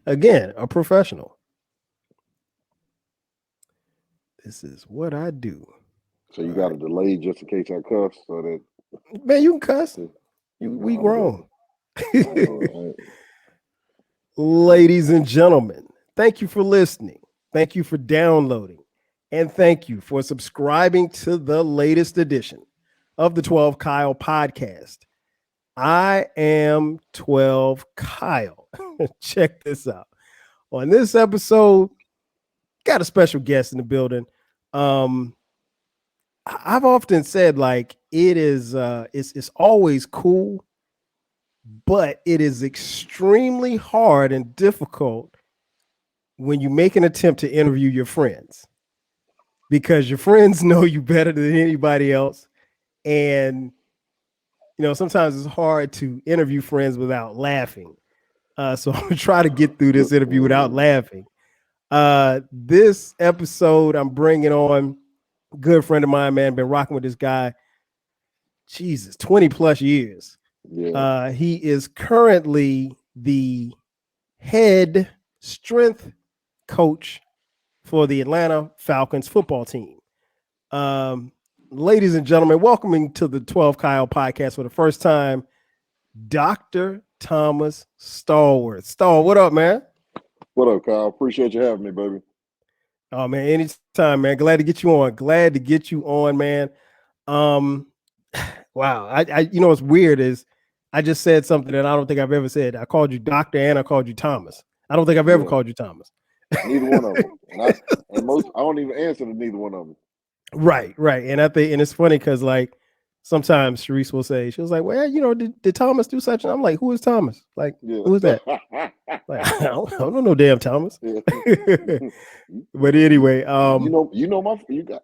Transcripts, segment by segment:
Again, a professional. This is what I do. So you All got right. a delay just in case I cuss, so that Man, you can cuss. no, We I'm good. grown. I'm good. Ladies and gentlemen, thank you for listening. Thank you for downloading. And thank you for subscribing to the latest edition of the 12 Kyle podcast. I am 12 Kyle. Check this out. On this episode, got a special guest in the building. Um, I've often said like it's always cool, but it is extremely hard and difficult when you make an attempt to interview your friends because your friends know you better than anybody else. And, sometimes it's hard to interview friends without laughing. So I'm going to try to get through this interview without laughing. This episode, I'm bringing on a good friend of mine, man, been rocking with this guy, Jesus, 20 plus years. Yeah. He is currently the head strength coach for the Atlanta Falcons football team. Ladies and gentlemen, welcoming to the 12 Kyle podcast for the first time, Dr. Thomas Stallworth. Stall, what up, man? What up, Kyle? Appreciate you having me, baby. Oh, man, anytime, man. Glad to get you on. Glad to get you on, man. Wow. What's weird is I just said something that I don't think I've ever said. I called you doctor and I called you Thomas. I don't think I've ever called you Thomas. Neither one of them. I don't even answer to neither one of them. Right. And I think, and it's funny because like sometimes Sharice will say, she was like, well, did Thomas do such? And I'm like, who is Thomas? Like, who is that? Like, I don't know damn Thomas. But anyway, I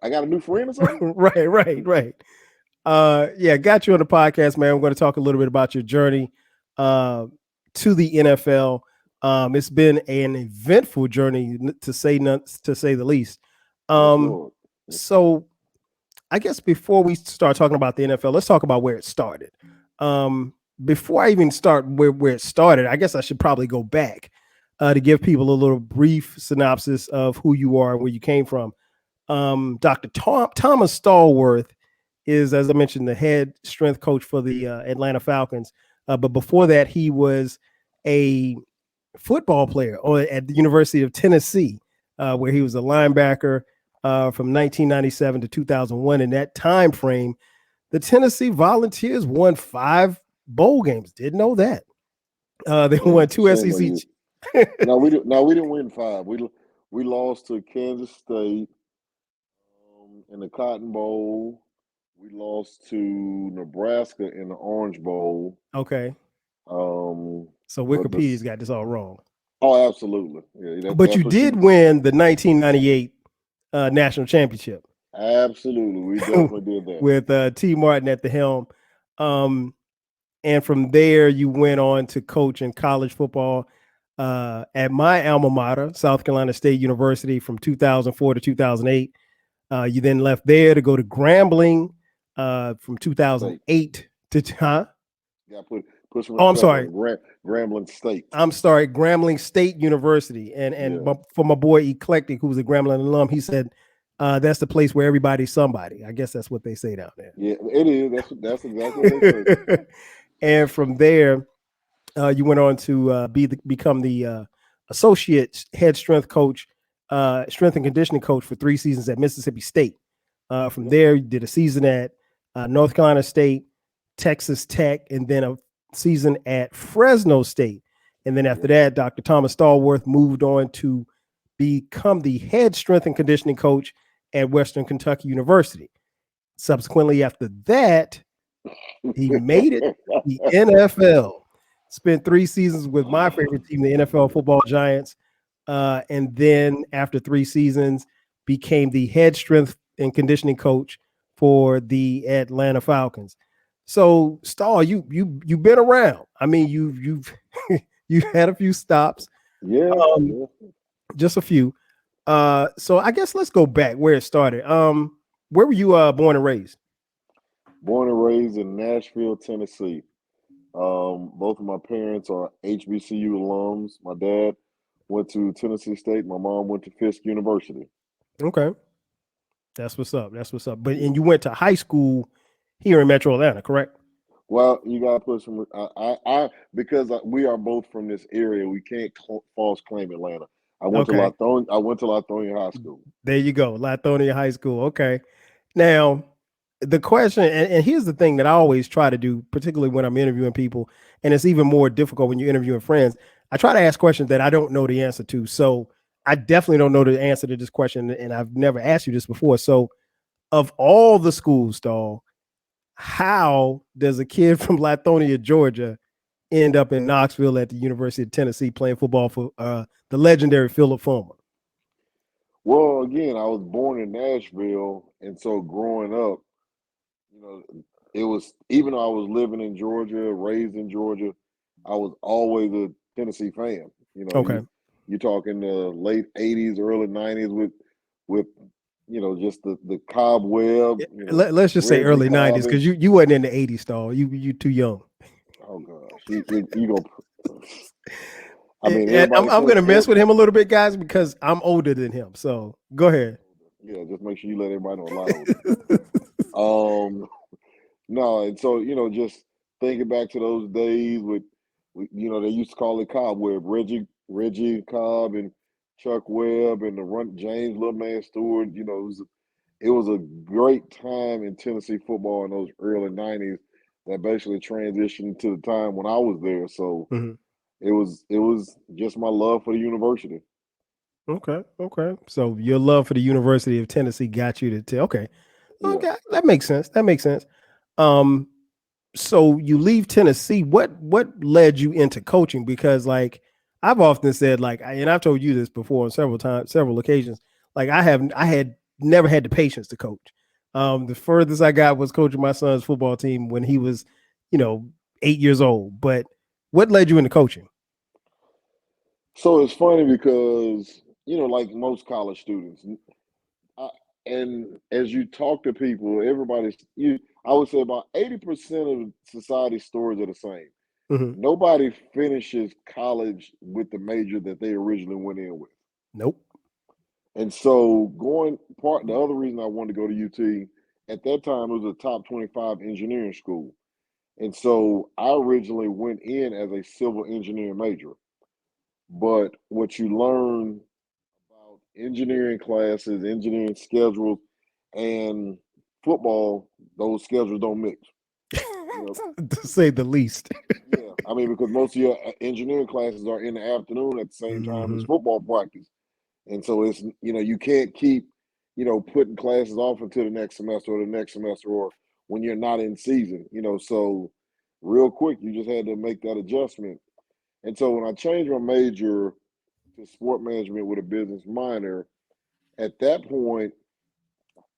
got a new friend or something? Right. Got you on the podcast, man. We're going to talk a little bit about your journey to the NFL. It's been an eventful journey to say the least. So I guess before we start talking about the NFL, let's talk about where it started. Before I even start where it started, I guess I should probably go back to give people a little brief synopsis of who you are and where you came from. Dr. Thomas Stallworth is, as I mentioned, the head strength coach for the Atlanta Falcons. But before that, he was a football player at the University of Tennessee, where he was a linebacker from 1997 to 2001. In that time frame, the Tennessee Volunteers won 5 bowl games. Didn't know that. They won 2 SEC. No, we didn't win 5. We lost to Kansas State in the Cotton Bowl. We lost to Nebraska in the Orange Bowl. Okay. So Wikipedia's got this all wrong. Oh, absolutely. Yeah, but you did win the 1998 national championship. Absolutely. We definitely did that. With T. Martin at the helm. And from there, you went on to coach in college football at my alma mater, South Carolina State University, from 2004 to 2008. You then left there to go to Grambling from 2008 to Yeah, put some I'm sorry. Grambling State. I'm sorry, Grambling State University. And for my boy Eclectic, who was a Grambling alum, he said that's the place where everybody's somebody. I guess that's what they say down there. Yeah, it is. That's exactly what they say. And from there, you went on to become the associate head strength coach, strength and conditioning coach for 3 seasons at Mississippi State. From there, you did a season at North Carolina State, Texas Tech, and then a season at Fresno State. And then after that, Dr. Thomas Stallworth moved on to become the head strength and conditioning coach at Western Kentucky University. Subsequently, after that, he made it to the NFL. Spent 3 seasons with my favorite team, the NFL Football Giants. And then after 3 seasons, became the head strength and conditioning coach for the Atlanta Falcons. So, Stall, you've been around. I mean, you've had a few stops. Yeah. Just a few. So I guess let's go back where it started. Where were you born and raised? Born and raised in Nashville, Tennessee. Both of my parents are HBCU alums. My dad went to Tennessee State. My mom went to Fisk University. Okay. That's what's up. That's what's up. But Yeah. and you went to high school here in Metro Atlanta, correct? Well, you got to put some. Because we are both from this area, we can't false claim Atlanta. Okay. I went to Lithonia High School. There you go. Lithonia High School. Okay. Now, the question, and here's the thing that I always try to do, particularly when I'm interviewing people, and it's even more difficult when you're interviewing friends. I try to ask questions that I don't know the answer to. So I definitely don't know the answer to this question, and I've never asked you this before. So, of all the schools, though, how does a kid from Lithonia, Georgia, end up in Knoxville at the University of Tennessee playing football for the legendary Philip Fulmer? Well, again, I was born in Nashville, and so growing up, you know, it was even though I was living in Georgia, raised in Georgia, I was always a Tennessee fan. Okay. You talking the late '80s, early '90s with just the cobweb, Let's just say Reggie early '90s Cobb. because you wasn't in the '80s, though. You too young. Oh gosh, you go. I mean, And everybody I'm says, gonna mess with him a little bit, guys, because I'm older than him. So go ahead. yeah, just make sure you let everybody know a lot older. No, and so just thinking back to those days they used to call it cobweb, Reggie Cobb and Chuck Webb and the run James Little Man Stewart. It was a great time in Tennessee football in those early '90s that basically transitioned to the time when I was there. So Mhm. it was just my love for the university. Okay, okay. So your love for the University of Tennessee got you to tell. Okay, Yeah. okay, that makes sense. That makes sense. Um, so you leave Tennessee. What led you into coaching? Because like I've often said, like, and I've told you this before on several occasions. Like I had never had the patience to coach. The furthest I got was coaching my son's football team when he was, you know, 8 years old. But what led you into coaching? So it's funny because like most college students, I, and as you talk to people, I would say about 80% of society's stories are the same. Mhm. Nobody finishes college with the major that they originally went in with. Nope. And so the other reason I wanted to go to UT at that time it was a top 25 engineering school. And so I originally went in as a civil engineering major. But what you learn about engineering classes, engineering schedules, and football, those schedules don't mix. You know, To say the least. yeah. I mean, because most of your engineering classes are in the afternoon at the same time as Mhm. football practice, and so it's you can't keep putting classes off until the next semester or the next semester or when you're not in season. So real quick, you just had to make that adjustment. And so when I changed my major to sport management with a business minor, at that point,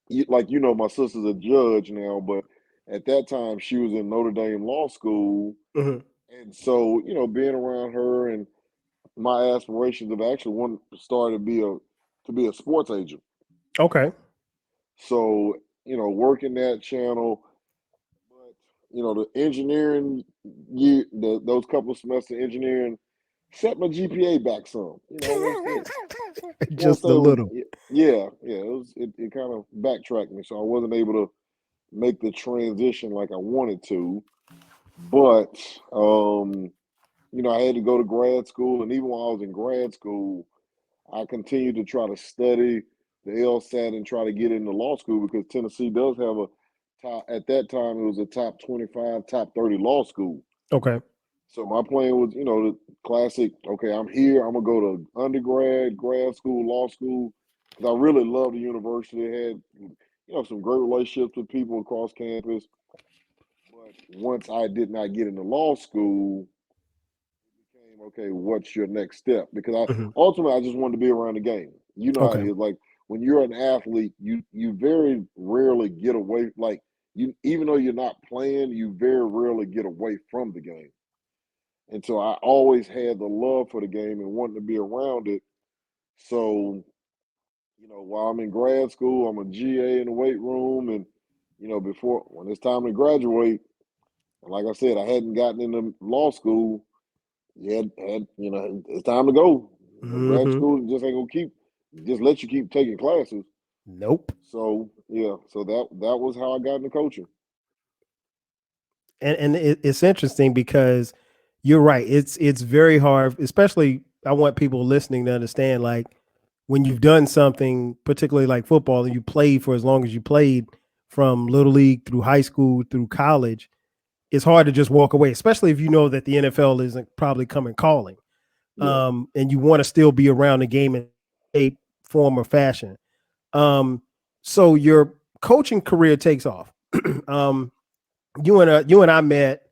my sister's a judge now, but at that time she was in Notre Dame Law School, Mhm. and so being around her and my aspirations of actually wanting to start to be a sports agent. Okay. So working that channel, but the engineering those couple of semesters of engineering set my GPA back some. I won't Just say a it was little. yeah, it kind of backtracked me, so I wasn't able to make the transition like I wanted to. But I had to go to grad school, and even while I was in grad school, I continued to try to study the LSAT and try to get into law school because Tennessee does have a top. At that time, it was a top 25, top 30 law school. Okay. So my plan was, the classic. Okay, I'm here. I'm gonna go to undergrad, grad school, law school because I really love the university. It had, some great relationships with people across campus. But once I did not get into law school, became okay. What's your next step? Because Mhm. ultimately I just wanted to be around the game. You know how it Okay. is. Like when you're an athlete, you very rarely get away. Like you, even though you're not playing, you very rarely get away from the game. And so I always had the love for the game and wanting to be around it. So while I'm in grad school, I'm a GA in the weight room, and before when it's time to graduate, and like I said, I hadn't gotten into law school. Yeah, it's time to go. Grad Mm-hmm. school just ain't gonna just let you keep taking classes. Nope. So yeah, so that was how I got into coaching. And it's interesting because you're right. It's very hard, especially I want people listening to understand like when you've done something, particularly like football, and you played for as long as you played from little league through high school through college, it's hard to just walk away, especially if you know that the NFL isn't probably coming calling. Yeah. And you want to still be around the game in a form or fashion. Um, so your coaching career takes off. um, you and I met,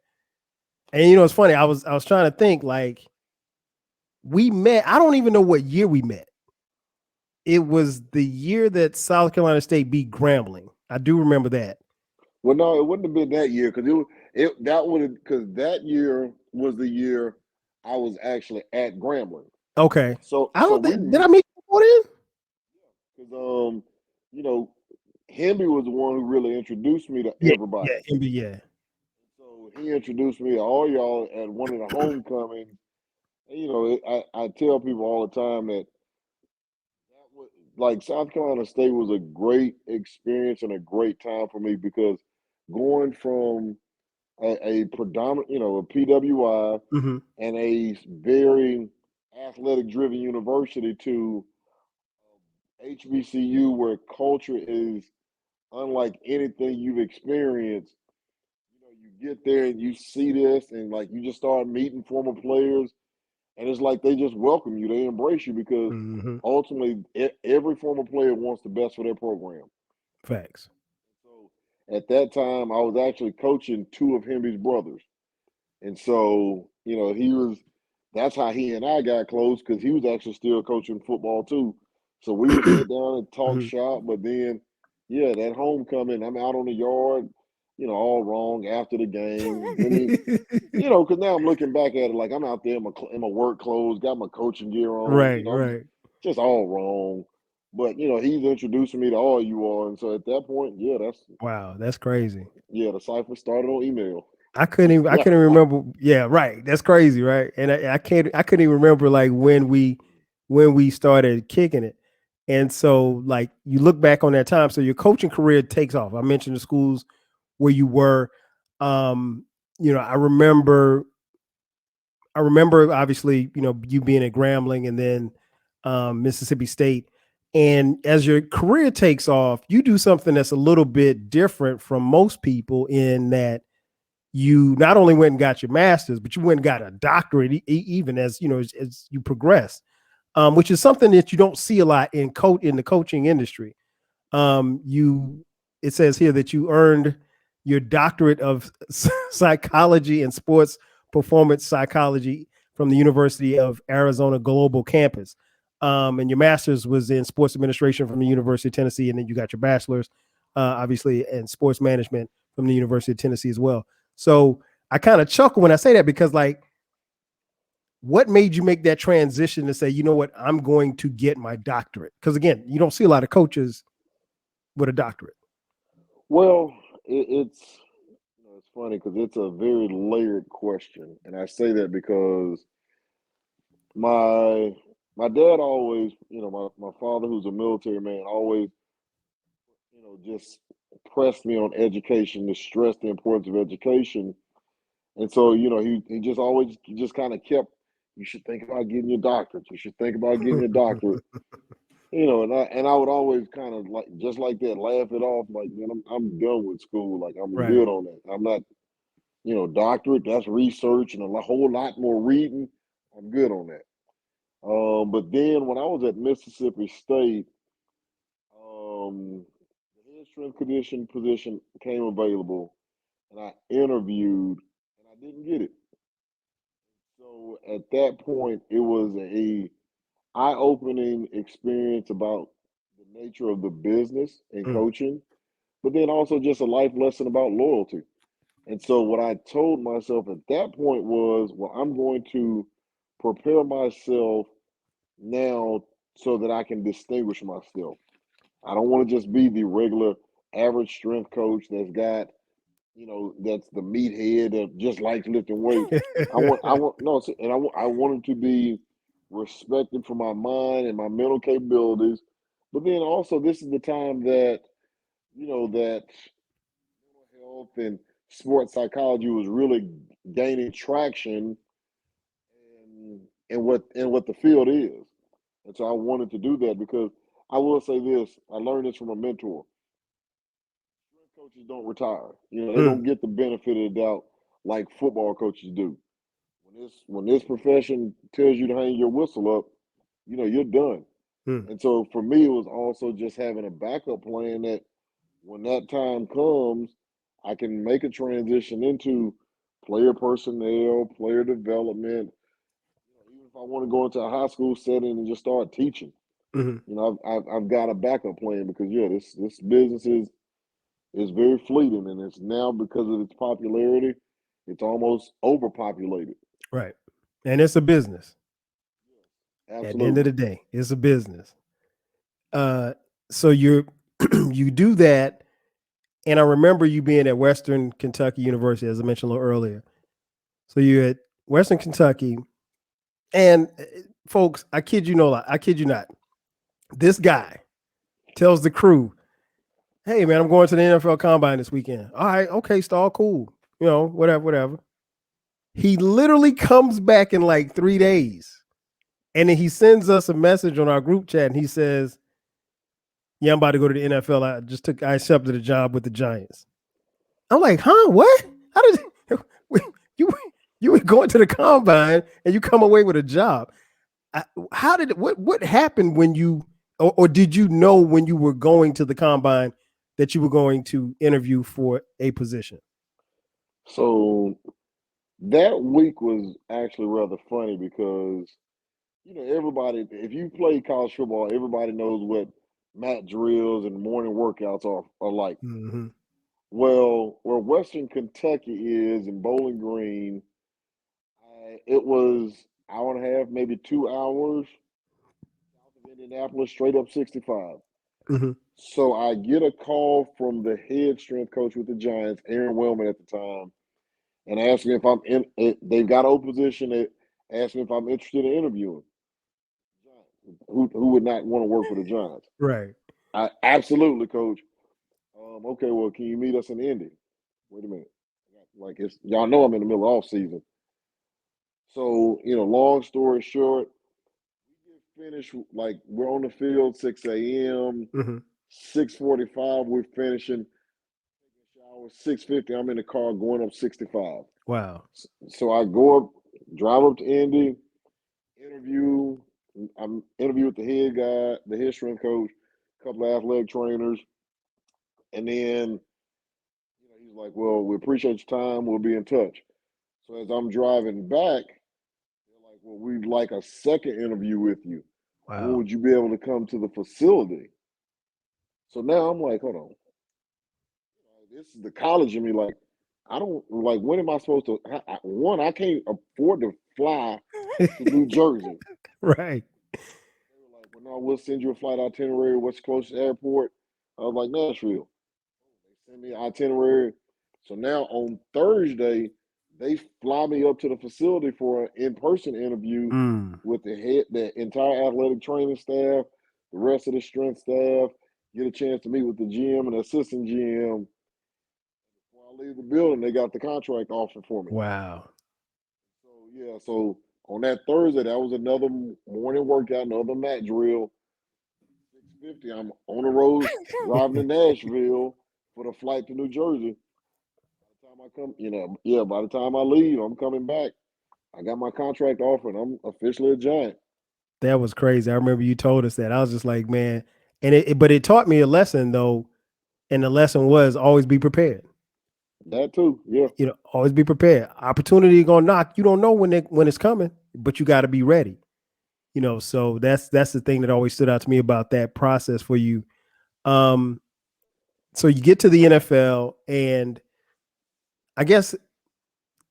and it's funny. I was trying to think like we met. I don't even know what year we met. It was the year that South Carolina State beat Grambling. I do remember that. Well, no, it wouldn't have been that year because that would have because that year was the year I was actually at Grambling. Okay. So I so don't we think did I meet you before then? because you know Hemby was the one who really introduced me to Yeah, everybody. yeah, NBA. So he introduced me to all y'all at one of the homecomings. And, I tell people all the time that was like South Carolina State was a great experience and a great time for me because going from a predominant, a PWI Mm-hmm. and a very athletic driven university to HBCU where culture is unlike anything you've experienced. You get there and you see this and like you just start meeting former players and it's like they just welcome you, they embrace you because Mm-hmm. ultimately every former player wants the best for their program. Facts. So at that time I was actually coaching two of Hemby's brothers. And so, that's how he and I got close because he was actually still coaching football too. So we would sit down and talk Mm-hmm. shop. But then, yeah, that homecoming, I'm out on the yard, all wrong after the game. Because now I'm looking back at it like I'm out there in my work clothes, got my coaching gear on, Right, I'm right. just all wrong. But, he's introducing me to all you all. And so at that point, yeah, Wow, that's crazy. the cipher started on email. I couldn't remember. Yeah, right. That's crazy, right? And I couldn't even remember like when we started kicking it. And so like you look back on that time. So your coaching career takes off. I mentioned the schools where you were. Um, I remember obviously, you being at Grambling and then Mississippi State. And as your career takes off, you do something that's a little bit different from most people in that you not only went and got your master's, but you went and got a doctorate, even as as you progress, which is something that you don't see a lot in the coaching industry. You It says here that you earned your doctorate of psychology and sports performance psychology from the University of Arizona Global Campus. And your master's was in sports administration from the University of Tennessee, and then you got your bachelor's, obviously, in sports management from the University of Tennessee as well. So I kind of chuckle when I say that because, like, what made you make that transition to say, you know what, I'm going to get my doctorate? Because again, you don't see a lot of coaches with a doctorate. Well, it's funny because it's a very layered question, and I say that because my my dad always, my father, who's a military man, always, just pressed me on education, to stress the importance of education, and so he just always just kind of kept, you should think about getting your doctorate, you should think about getting your doctorate, and I would always kind of like just like that laugh it off, like man, I'm done with school, like I'm Right. good on that, I'm not. Doctorate, that's research and a whole lot more reading. I'm good on that. But then when I was at Mississippi State, the head strength condition position came available, and I interviewed, and I didn't get it. So at that point, it was a eye-opening experience about the nature of the business and Mm, coaching, but then also just a life lesson about loyalty. And so what I told myself at that point was, well, I'm going to prepare myself now so that I can distinguish myself. I don't want to just be the regular average strength coach that's the meathead that just likes lifting weights. I want no, and I wanted to be. respected for my mind and my mental capabilities. But then also, this is the time that that mental health and sports psychology was really gaining traction in what the field is. And so I wanted to do that because I will say this: I learned this from a mentor. Strength coaches don't retire. They Mm, don't get the benefit of the doubt like football coaches do. When this profession tells you to hang your whistle up, you're done. mm, And so for me, it was also just having a backup plan that when that time comes, I can make a transition into player personnel, player development. Even if I want to go into a high school setting and just start teaching, mhm. I've got a backup plan because this business is very fleeting, and it's now because of its popularity, it's almost overpopulated. Right. And it's a business. At the end of Absolutely. the day, it's a business. Uh, so you do that, and I remember you being at Western Kentucky University, as I mentioned a little earlier. So you're at Western Kentucky, and folks, I kid you no, I kid you not. This guy tells the crew, "Hey man, I'm going to the NFL Combine this weekend." All right, okay, Stall, cool. Whatever, whatever. He literally comes back in like 3 days, and then he sends us a message on our group chat, and he says, "Yeah, I'm about to go to the NFL. I accepted a job with the Giants." I'm like, "Huh? What? How did you you were going to the combine and you come away with a job? How did it? What happened when you or did you know when you were going to the combine that you were going to interview for a position?" So that week was actually rather funny because everybody, if you play college football, everybody knows what mat drills and morning workouts are like. Mm-hmm. Well, where Western Kentucky is in Bowling Green, it was hour and a half, maybe 2 hours south of Indianapolis, straight up 65. Mm-hmm. So I get a call from the head strength coach with the Giants, Aaron Wellman at the time, and asked me if I'm in. They've got an open position. They asked me if I'm interested in interviewing. Who would not want to work for the Giants? Right. I absolutely, coach. Okay, well, can you meet us in Indy? Wait a minute. Like it's y'all know I'm in the middle of off season. So, long story short, we get finished like we're on the field 6 a.m. Mm-hmm. 6:45, we're finishing shower 6:50. I'm in the car going up 65. Wow. So I go up, drive up to Indy, interview. I'm interview with the head guy, the head strength coach, a couple of athletic trainers, and then he's like, "Well, we appreciate your time. We'll be in touch." So as I'm driving back, they're like, "Well, we'd like a second interview with you. When Wow. would you be able to come to the facility?" So now I'm like, "Hold on, this is the college in me. Like, I don't like. When am I supposed to? One, I can't afford to fly to New Jersey." Right. They were like, "Well, no, we'll send you a flight itinerary. What's the closest airport?" I was like, "Nashville." They send me an itinerary. So now on Thursday, they fly me up to the facility for an in-person interview Mm. with the entire athletic training staff, the rest of the strength staff. Get a chance to meet with the GM and the assistant GM. Before I leave the building, they got the contract offer for me. Wow. So yeah, so on that Thursday, that was another morning workout, another mat drill. 6:50. I'm on the road driving to Nashville for the flight to New Jersey. By the time I come, yeah, by the time I leave, I'm coming back. I got my contract offer and I'm officially a Giant. That was crazy. I remember you told us that. I was just like, man, and but it taught me a lesson though, and the lesson was always be prepared. That too, yeah. Always be prepared. Opportunity gonna knock. You don't know when it's coming, but you got to be ready. So that's the thing that always stood out to me about that process for you. Um, so you get to the NFL, and I guess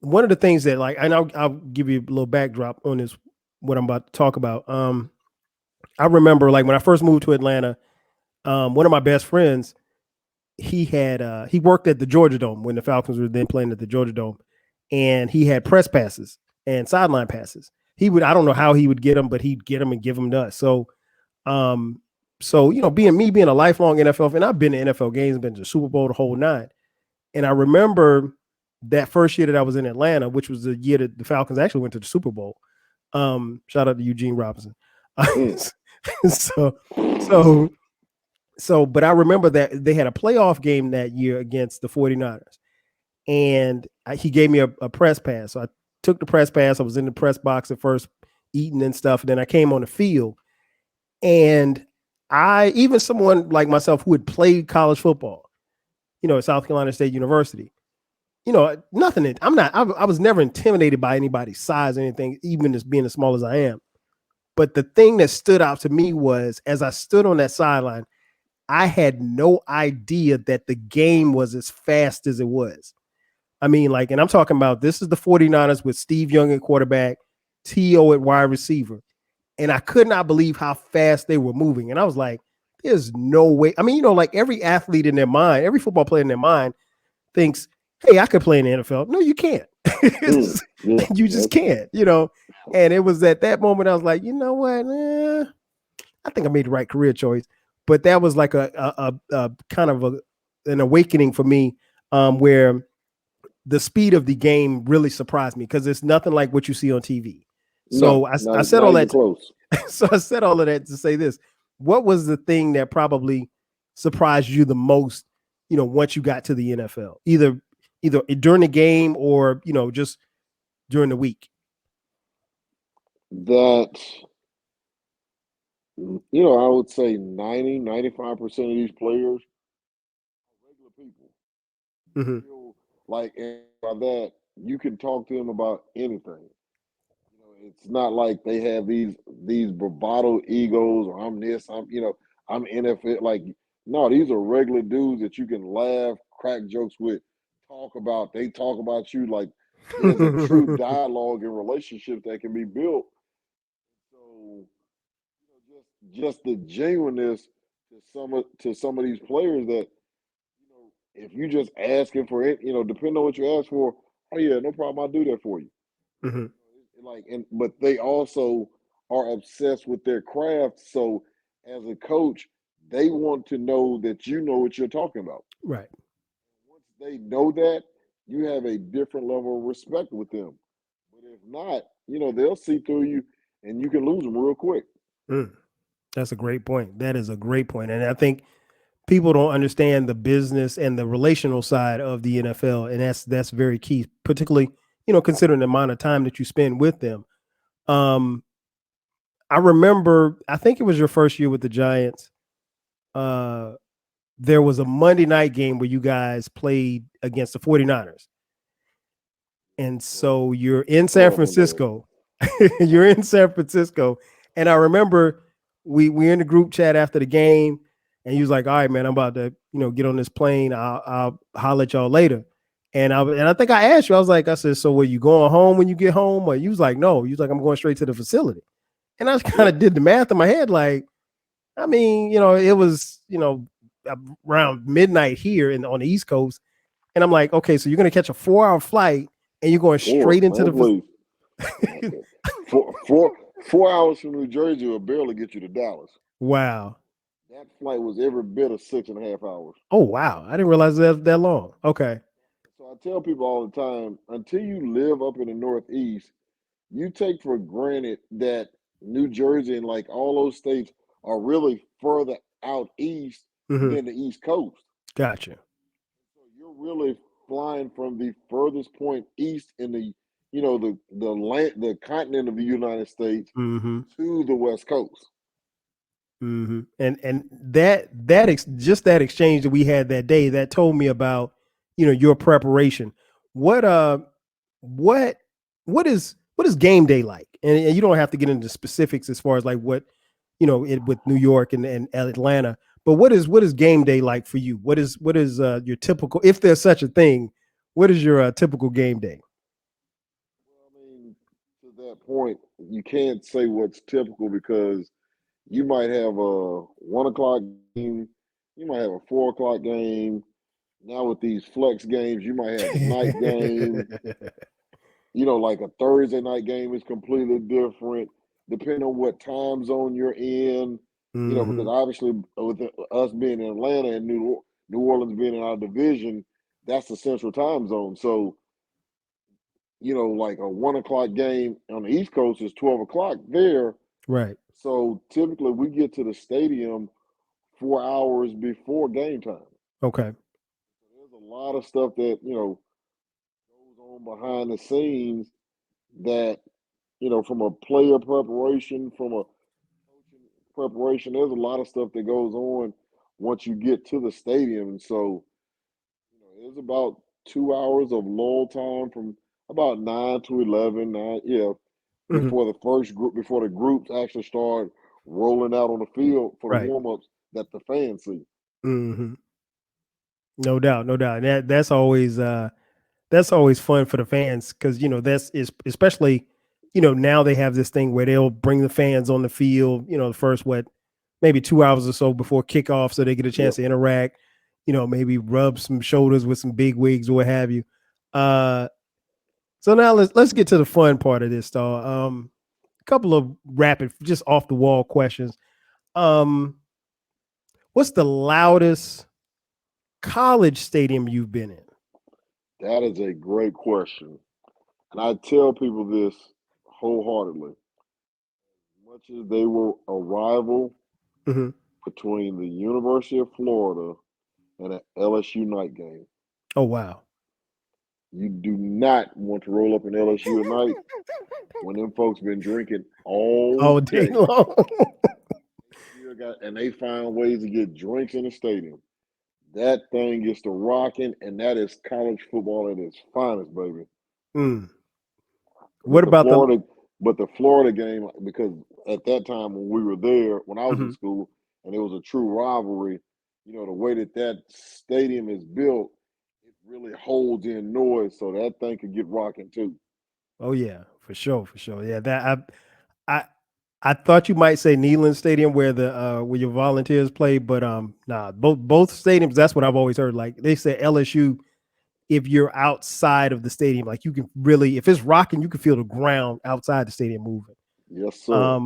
one of the things that and I'll give you a little backdrop on this, what I'm about to talk about. I remember like when I first moved to Atlanta, one of my best friends, he worked at the Georgia Dome when the Falcons were then playing at the Georgia Dome, and he had press passes and sideline passes. he would, I don't know how he would get them, but he'd get them and give them to us. So being a lifelong NFL fan, I've been to NFL games, been to the Super Bowl, the whole nine. And I remember that first year that I was in Atlanta, which was the year that the Falcons actually went to the Super Bowl. Shout out to Eugene Robinson. so, so, but I remember that they had a playoff game that year against the 49ers. And he gave me a press pass. So I took the press pass. I was in the press box at first, eating and stuff. And then I came on the field. And even someone like myself who had played college football, at South Carolina State University, nothing. I was never intimidated by anybody's size or anything, even as being as small as I am. But the thing that stood out to me was, as I stood on that sideline, I had no idea that the game was as fast as it was. I mean, and I'm talking about, this is the 49ers with Steve Young at quarterback, T.O. at wide receiver. And I could not believe how fast they were moving. And I was like, there's no way. I mean, every athlete in their mind, every football player in their mind thinks, hey, I could play in the NFL. No, you can't. You just can't, And it was at that moment I was like, you know what? I think I made the right career choice. But that was like a kind of an awakening for me, where the speed of the game really surprised me, because it's nothing like what you see on TV. So I said all that. So I said all of that to say this: what was the thing that probably surprised you the most? Once you got to the NFL, either during the game or just during the week. That I would say 95% of these players are regular people. Mm-hmm. And by that, you can talk to them about anything. It's not like they have these bravado egos, or I'm this, I'm NFL. No, these are regular dudes that you can laugh, crack jokes with, talk about. They talk about you. There's a true dialogue and relationship that can be built. So, just the genuineness to some of these players that, if you just asking for it, depending on what you ask for, oh yeah, no problem, I'll do that for you. Mm-hmm. But they also are obsessed with their craft. So as a coach, they want to know that you know what you're talking about. Right. Once they know that, you have a different level of respect with them. But if not, they'll see through you, and you can lose them real quick. That's a great point. That is a great point. And I think people don't understand the business and the relational side of the NFL. And that's very key, particularly, considering the amount of time that you spend with them. I remember, I think it was your first year with the Giants. There was a Monday night game where you guys played against the 49ers. And so you're in San Francisco. You're in San Francisco. And I remember we're in the group chat after the game, and he was like, all right, man, I'm about to, get on this plane. I'll holler at y'all later. And I think I asked you, I said, so were you going home when you get home? Or you was like, no, you was like, I'm going straight to the facility. And I kind of did the math in my head. I mean, it was, around midnight here on the East Coast. And I'm like, okay, so you're going to catch a 4-hour flight and you're going straight into the four hours from New Jersey will barely get you to Dallas. Wow. That flight was every bit of 6.5 hours. Oh, wow. I didn't realize that long. Okay. So I tell people all the time, until you live up in the Northeast, you take for granted that New Jersey and all those states are really further out east than the East Coast. Gotcha. So you're really flying from the furthest point east in the the continent of the United States to the West Coast. And just that exchange that we had that day, that told me about your preparation. What is game day like? And you don't have to get into specifics as far as what with New York and Atlanta, but what is game day like for you? What is your typical, if there's such a thing, what is your typical game day? Well, I mean, to that point, you can't say what's typical, because you might have a 1 o'clock game, you might have a 4 o'clock game. Now with these flex games, you might have a night game. like a Thursday night game is completely different, depending on what time zone you're in. Because obviously with us being in Atlanta and New Orleans being in our division, that's the central time zone. So, like a 1 o'clock game on the East Coast is 12 o'clock there. Right. So typically we get to the stadium 4 hours before game time. Okay. There's a lot of stuff that, goes on behind the scenes that, from a player preparation, from a coaching preparation, there's a lot of stuff that goes on once you get to the stadium. And so, it's about 2 hours of lull time from about 9 to 11, before the first group, before the groups actually start rolling out on the field for the Right. warm-ups that the fans see. No doubt, no doubt. That's always fun for the fans because that's is especially now they have this thing where they'll bring the fans on the field. The first maybe 2 hours or so before kickoff, so they get a chance to interact. Maybe rub some shoulders with some big wigs or what have you. So now let's get to the fun part of this, though. A couple of rapid, just off the wall questions. What's the loudest college stadium you've been in? That is a great question. And I tell people this wholeheartedly. As much as they were a rival between the University of Florida and an LSU night game. Oh, wow. You do not want to roll up in LSU at night when them folks been drinking all day day. long. And they find ways to get drinks in the stadium. That thing gets to rocking, and that is college football at its finest, baby. What about the Florida game? Because at that time when we were there, when I was in school, and it was a true rivalry. The way that stadium is built, it really holds in noise, so that thing could get rocking too. Oh yeah, for sure. Yeah, that I thought you might say Neyland Stadium where where your Volunteers play, but nah, both stadiums. That's what I've always heard. Like they say LSU, if you're outside of the stadium, like you can really, if it's rocking, you can feel the ground outside the stadium moving. Yes, sir.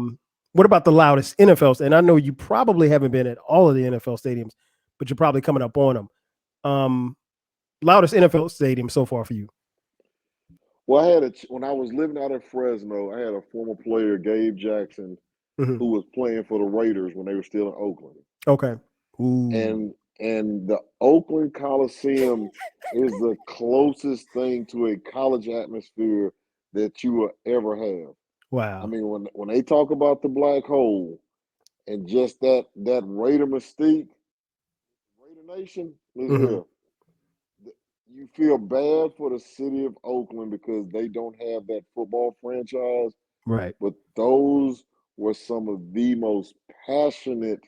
What about the loudest NFL? And I know you probably haven't been at all of the NFL stadiums, but you're probably coming up on them. Loudest NFL stadium so far for you? Well, when I was living out in Fresno, I had a former player, Gabe Jackson, who was playing for the Raiders when they were still in Oakland. Okay. Ooh. And the Oakland Coliseum is the closest thing to a college atmosphere that you will ever have. Wow. I mean, when they talk about the black hole and just that Raider mystique, Raider Nation is here. You feel bad for the city of Oakland because they don't have that football franchise. Right. But those were some of the most passionate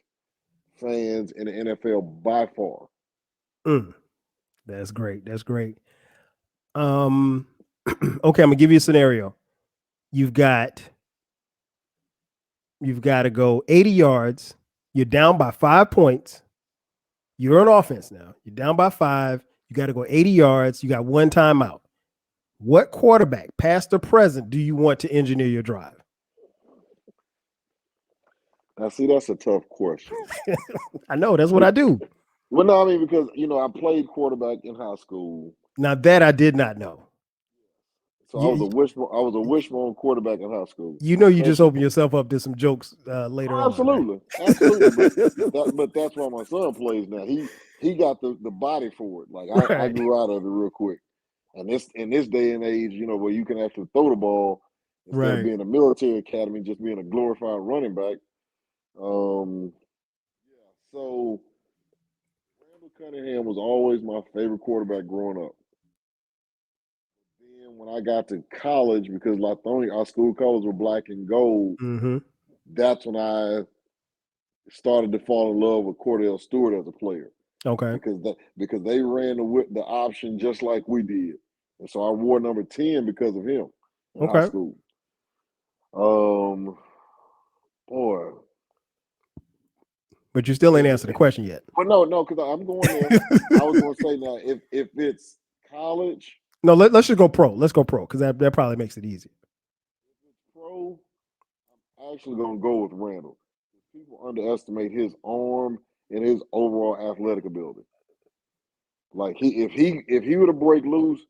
fans in the NFL by far. That's great. Okay, I'm gonna give you a scenario. You've got to go 80 yards. You're down by 5 points. You're on offense now. You're down by 5. You got to go 80 yards. You got one timeout. What quarterback, past or present, do you want to engineer your drive? Now, see, that's a tough question. I know. That's what I do. Well, no, I mean, because, I played quarterback in high school. Now, that I did not know. So I was a wishbone quarterback in high school. You just open yourself up to some jokes later on. Absolutely. Right? Absolutely. But that's why my son plays now. He got the body for it. Like I grew out of it real quick. And in this day and age, where you can actually throw the ball instead of being a military academy, just being a glorified running back. So Randall Cunningham was always my favorite quarterback growing up. Then when I got to college, because our school colors were black and gold, that's when I started to fall in love with Cordell Stewart as a player. Okay. Because they ran the option just like we did. And so I wore number 10 because of him in high school. Boy. But you still ain't answered the question yet. But no, because I'm going there. I was going to say now, if it's college, No, let's just go pro. Let's go pro because that probably makes it easy. Pro, I'm actually gonna go with Randall. People underestimate his arm and his overall athletic ability. Like if he were to break loose,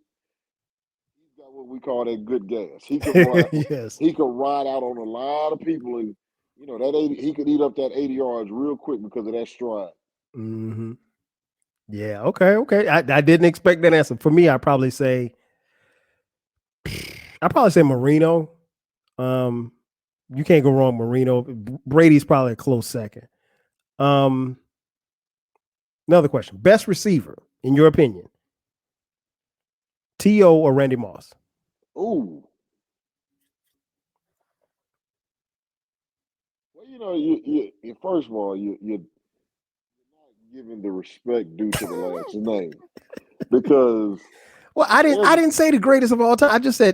he's got what we call that good gas. He could ride. Yes. He could ride out on a lot of people, and that 80. He could eat up that 80 yards real quick because of that stride. Mm-hmm. Yeah. Okay. I didn't expect that answer. For me, I'd probably say Marino. Um, you can't go wrong, Marino. Brady's probably a close second. Um, Another question: best receiver in your opinion, T.O. or Randy Moss? Ooh. Well, first of all, you're not giving the respect due to the last name because Well, I didn't say the greatest of all time.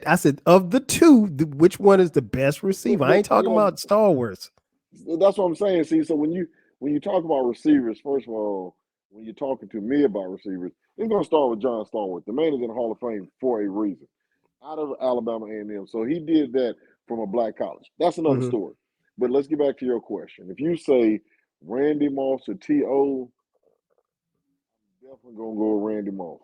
I said of the two, which one is the best receiver? I ain't talking about Stallworth. that's what I'm saying. See, so when you talk about receivers, first of all, when you're talking to me about receivers, it's going to start with John Stallworth. The man is in the Hall of Fame for a reason, out of Alabama A&M. So he did that from a black college. That's another Mm-hmm. story. But let's get back to your question. If you say Randy Moss or T.O., I'm definitely going to go with Randy Moss.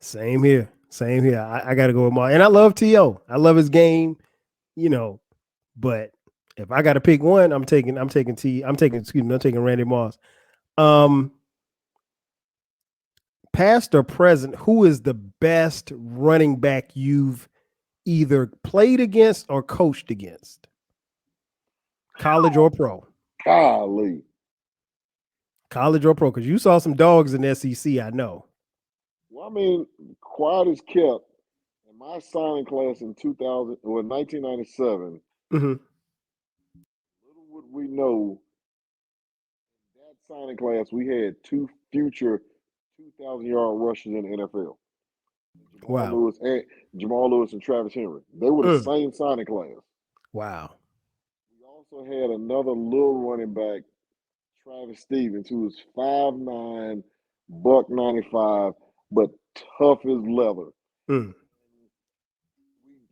Same here. Same here. I got to go with Moss, and I love T.O. I love his game. But if I got to pick one, I'm taking Randy Moss. Past or present, who is the best running back you've either played against or coached against? College or pro? Golly. College or pro? Because you saw some dogs in the SEC, I know. Well, I mean, quiet is kept. In my signing class in 1997, Mm-hmm. little would we know, that signing class, we had two future 2,000-yard rushers in the NFL. Wow. Jamal Lewis and Travis Henry. They were the same signing class. Wow. We also had another little running back, Travis Stevens, who was 5'9", buck 95, but tough as leather. Mm.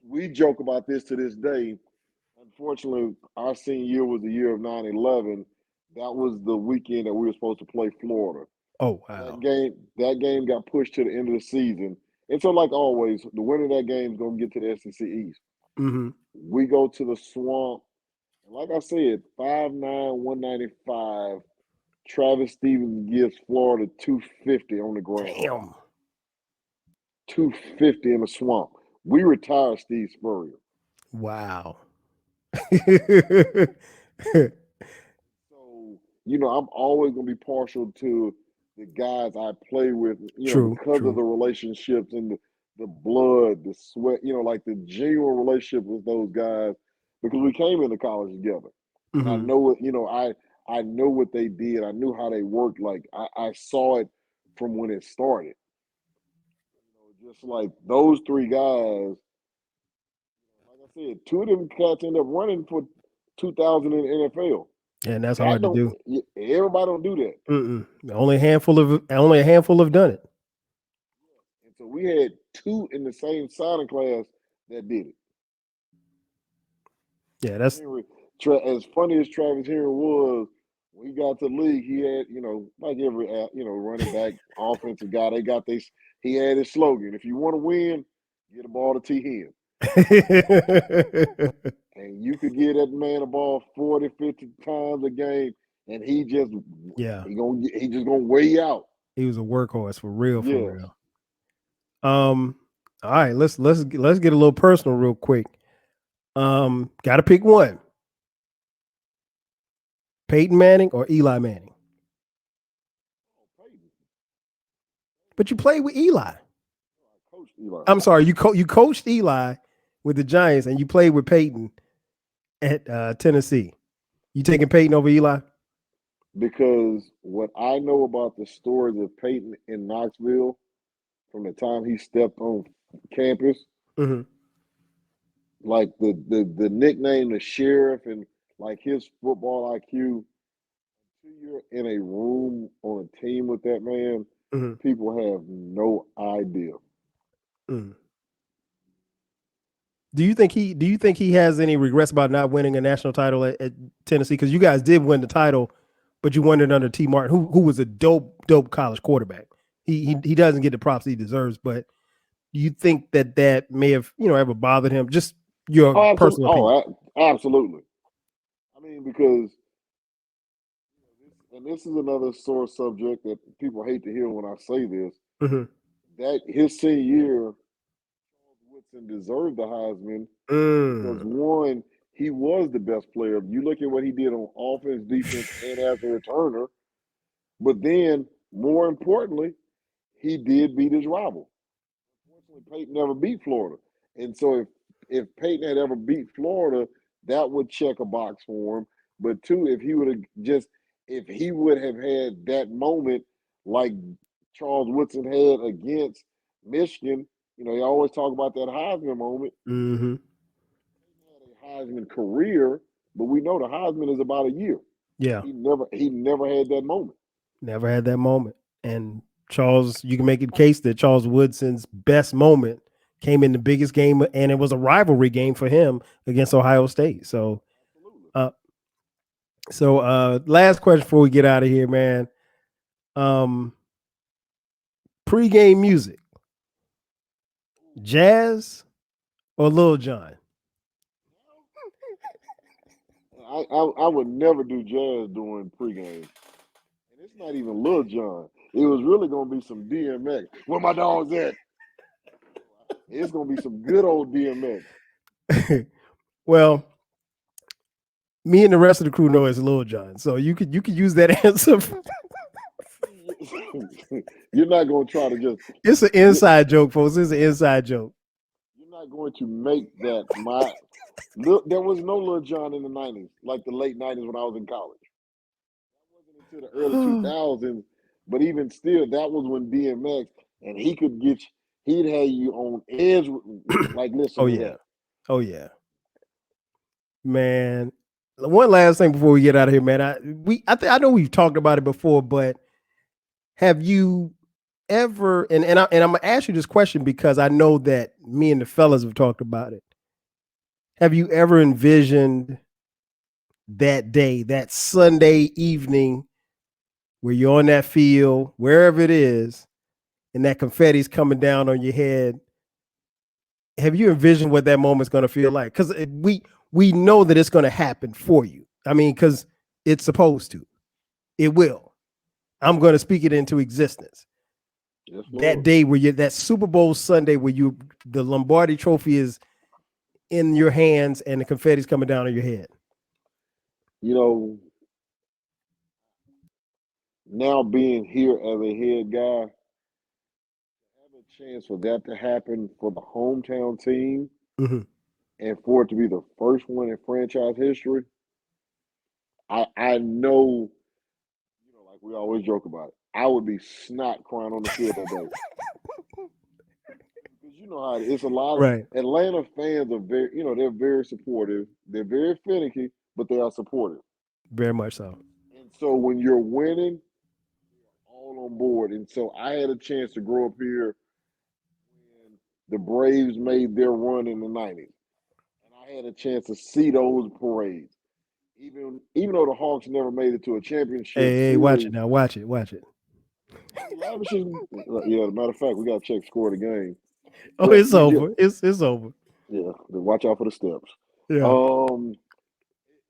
We joke about this to this day. Unfortunately, our senior year was the year of 9/11. That was the weekend that we were supposed to play Florida. Oh, wow. That game got pushed to the end of the season. And so, like always, the winner of that game is going to get to the SEC East. Mm-hmm. We go to the Swamp. And like I said, 5'9", 195. Travis Stevens gives Florida 250 on the ground. Damn. 250 in the Swamp. We retired Steve Spurrier. Wow. So, I'm always going to be partial to the guys I play with, True. because of the relationships and the blood, the sweat, like the genuine relationship with those guys, because we came into college together. And I Mm-hmm. know what, I know what they did. I knew how they worked. Like I saw it from when it started. Just like those three guys, like I said, two of them cats end up running for 2,000 in the NFL. And that's That hard to don't do. everybody don't do that. Only a handful have done it. And so we had two in the same signing class that did it. Yeah, that's Henry, as funny as Travis Henry was, when he got to the league, he had, like every running back, offensive guy, he had his slogan: if you want to win, get the ball to T. Hen. And you could give that man a ball 40, 50 times a game, and he just weigh you out. He was a workhorse for real, for Yes. real. All right, let's get a little personal real quick. Got to pick one. Peyton Manning or Eli Manning? But you played with Eli. Coach Eli. I'm sorry, you coached Eli with the Giants, and you played with Peyton at Tennessee. You taking Peyton over Eli? Because what I know about the stories of Peyton in Knoxville from the time he stepped on campus, Mm-hmm. like the nickname, the sheriff, and like his football IQ, you're in a room on a team with that man. Mhm. People have no idea. Mm. Do you think he has any regrets about not winning a national title at Tennessee? Because you guys did win the title, but you won it under T. Martin, who was a dope college quarterback. He doesn't get the props he deserves, but do you think that may have ever bothered him? Just your Oh, absolutely. personal opinion. Absolutely. I mean, because this is another sore subject that people hate to hear when I say this. Hmm. That his senior year, Charles Woodson deserved the Heisman because Mm. one, he was the best player. You look at what he did on offense, defense, and as a returner. But then, more importantly, he did beat his rival. Unfortunately, Peyton never beat Florida, and so if Peyton had ever beat Florida, that would check a box for him. But two, if he would have had that moment like Charles Woodson had against Michigan, you always talk about that Heisman moment. Hmm. He had a Heisman career, but we know the Heisman is about a year. Yeah, He never had that moment. never had that moment. And Charles, you can make a case that Charles Woodson's best moment came in the biggest game, and it was a rivalry game for him against Ohio State. So, Absolutely. uh, last question before we get out of here, man. Pre-game music, jazz or Lil Jon? I would never do jazz during pregame. And it's not even Lil Jon. It was really gonna be some DMX. Where my dogs at? It's gonna be some good old DMX. Well, me and the rest of the crew know it's Lil Jon, so you could use that answer. You're not gonna try to just It's an you- inside joke, folks. It's an inside joke. you're not going to make that my there was no Lil Jon in the '90s, like the late '90s when I was in college. That wasn't until the early 2000s. But even still, that was when DMX and he could he'd have you on edge. Like, listen Oh to yeah, that. oh yeah, man. One last thing before we get out of here, man. I know we've talked about it before, but have you ever? And I'm gonna ask you this question because I know that me and the fellas have talked about it. Have you ever envisioned that day, that Sunday evening, where you're on that field, wherever it is, and that confetti's coming down on your head? Have you envisioned what that moment's going to feel like? Because we know that it's going to happen for you. I mean, because it's supposed to. It will. I'm going to speak it into existence. Yes, That Lord. day where you that Super Bowl Sunday where the Lombardi Trophy is in your hands and the confetti's coming down on your head. You know, now being here as a head guy, have a chance for that to happen for the hometown team Mhm. and for it to be the first one in franchise history. I know, like we always joke about it. I would be snot crying on the field that day. Because you know how it's a lot of Right. Atlanta fans are very, they're very supportive. They're very finicky, but they are supportive. Very much so. And so when you're winning, all on board. And so I had a chance to grow up here when the Braves made their run in the '90s, and I had a chance to see those parades. Even though the Hawks never made it to a championship Hey, watch it series, now. Watch it. Watch it. lavishing. Yeah, as a matter of fact, we got to check score of the game. Oh, But it's you just over. It's over. yeah, watch out for the steps. Yeah. Um,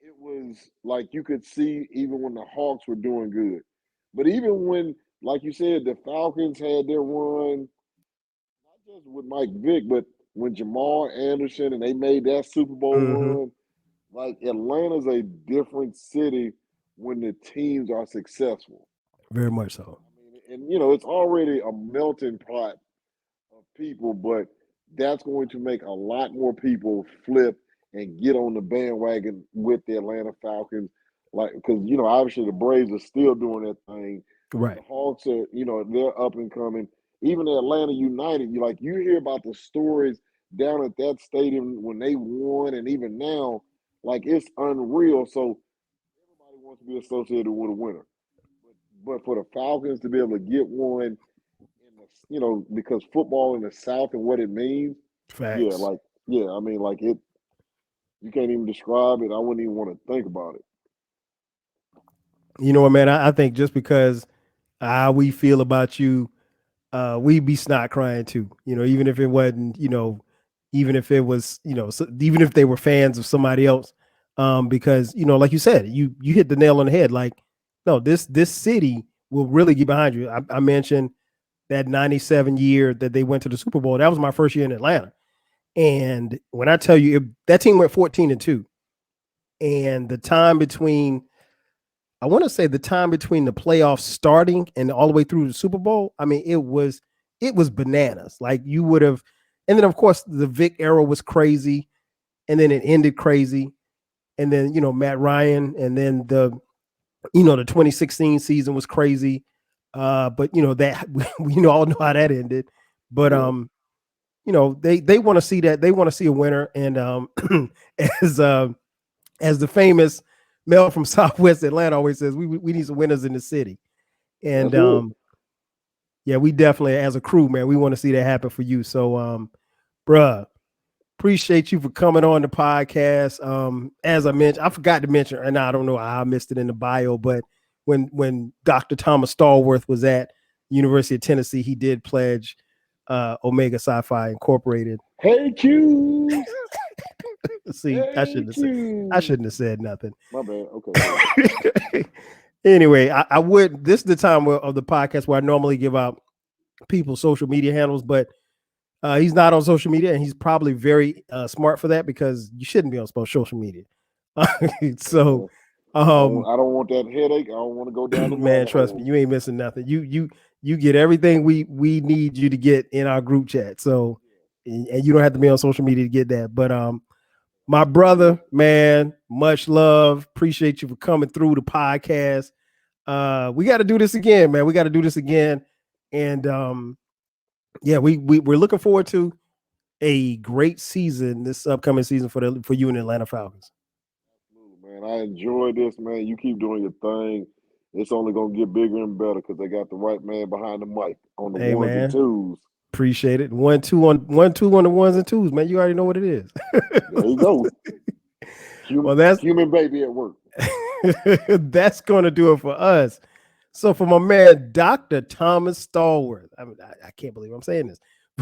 it was like you could see even when the Hawks were doing good, but even when, like you said, the Falcons had their run, not just with Mike Vick, but when Jamal Anderson and they made that Super Bowl Hmm. run, like Atlanta's a different city when the teams are successful. Very much so. I mean, and it's already a melting pot of people, but that's going to make a lot more people flip and get on the bandwagon with the Atlanta Falcons. Like, because obviously the Braves are still doing that thing. The Right. Hawks are, they're up and coming. Even the Atlanta United, you hear about the stories down at that stadium when they won, and even now, like it's unreal. So everybody wants to be associated with a winner. But for the Falcons to be able to get one because football in the South and what it means. Yeah, Facts. I mean, like it. You can't even describe it. I wouldn't even want to think about it. You know what, man? I think just because how we feel about you, we'd be snot crying too. Even if it wasn't, even if it was, even if they were fans of somebody else, because like you said, you hit the nail on the head. Like, no, this city will really get behind you. I mentioned that '97 year that they went to the Super Bowl. That was my first year in Atlanta, and when I tell you that team went 14-2, and the time between I want to say the time between the playoffs starting and all the way through the Super Bowl, I mean, it was bananas. Like you would have, and then of course the Vic era was crazy, and then it ended crazy, and then Matt Ryan, and then the 2016 season was crazy, but that we all know how that ended. But Yeah, they want to see that, they want to see a winner, and as as the famous Mel from Southwest Atlanta always says, we need some winners in the city. And that's it. yeah, we definitely, as a crew, man, we want to see that happen for you. So bruh, appreciate you for coming on the podcast. As I mentioned, I forgot to mention, and I don't know how I missed it in the bio, but when Dr. Thomas Stallworth was at University of Tennessee, he did pledge Omega Sci-Fi Incorporated. Hey Q. See, Hey I Q. shouldn't have said nothing. My bad. Okay. Anyway, I would. This is the time of the podcast where I normally give out people's social media handles, but he's not on social media, and he's probably very smart for that because you shouldn't be on social media. So, I don't want that headache. I don't want to go down the man, rabbit trust me, hole. you ain't missing nothing. You get everything we need you to get in our group chat. So, and you don't have to be on social media to get that. But my brother, man, much love. Appreciate you for coming through the podcast. We got to do this again, man. We got to do this again. And yeah, we're looking forward to a great season this upcoming season for you and Atlanta Falcons. Man, I enjoy this, man. You keep doing your thing. It's only gonna get bigger and better because they got the right man behind the mic on the Hey, ones and man, twos. appreciate it. 1-2 on the ones and twos, man. You already know what it is. There you go. Well, that's Human baby at work. that's gonna do it for us. So for my man, Dr. Thomas Stallworth, I mean, I can't believe I'm saying this.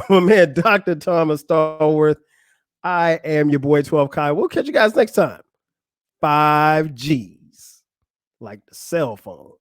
For my man, Dr. Thomas Stallworth, I am your boy 12 Kai. We'll catch you guys next time. 5Gs, like the cell phone.